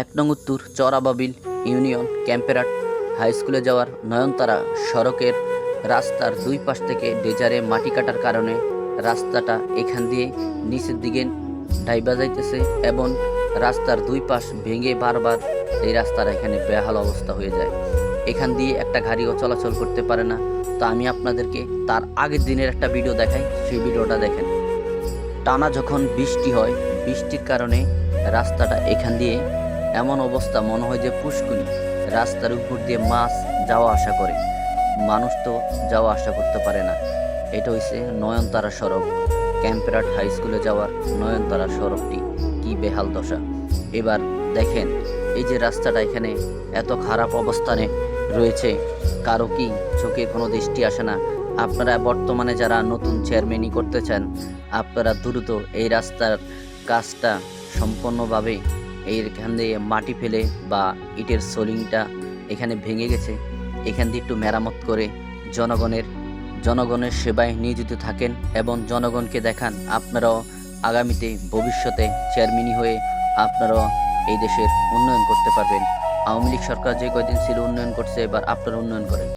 ১ নং উত্তর চরাবাবিল union ক্যাম্পেরাট high স্কুলে যাওয়ার নয়নতারা সড়কের রাস্তার দুই পাশ থেকে ডেজারে মাটি কাটার কারণে রাস্তাটা এখান দিয়ে নিচের দিকে ডাইবা যাইতেছে এবং রাস্তার দুই পাশ ভেঙে বারবার এই রাস্তার এখানে বেহাল অবস্থা হয়ে যায়। এখান দিয়ে একটা গাড়িও চলাচল করতে পারে না। তো আমি আপনাদেরকে তার আগের দিনের একটা ভিডিও দেখাই, সেই ভিডিওটা দেখেন। টানা যখন বৃষ্টি হয়, বৃষ্টির কারণে রাস্তাটা এখান দিয়ে এমন অবস্থা মনে হয় যে পুষ্কুনি, রাস্তার উপর দিয়ে মাছ যাওয়া আসা করে, মানুষ তো যাওয়া আসা করতে পারে না। এটা হইছে নয়নতারা সড়ক, ক্যাম্পেরাট হাই স্কুলে যাওয়ার নয়নতারা সড়কটি কি বেহাল দশা। এবার দেখেন এই যে রাস্তাটা এখানে এত খারাপ অবস্থানে রয়েছে, কারো কি চোখে কোনো দৃষ্টি আসে না? আপনারা বর্তমানে যারা নতুন চেয়ারম্যানই করতে চান, আপনারা দ্রুত এই রাস্তার কাজটা সম্পূর্ণভাবে এইখান দিয়ে মাটি ফেলে বা ইটের সোলিংটা এখানে ভেঙে গেছে, এখান দিয়ে একটু মেরামত করে জনগণের সেবায় নিয়োজিত থাকেন এবং জনগণকে দেখান আপনারাও আগামীতে ভবিষ্যতে চেয়ারম্যানই হয়ে আপনারাও এই দেশের উন্নয়ন করতে পারবেন। আওয়ামী লীগ সরকার যে কয়দিন ছিল উন্নয়ন করছে, এবার আপনারা উন্নয়ন করেন।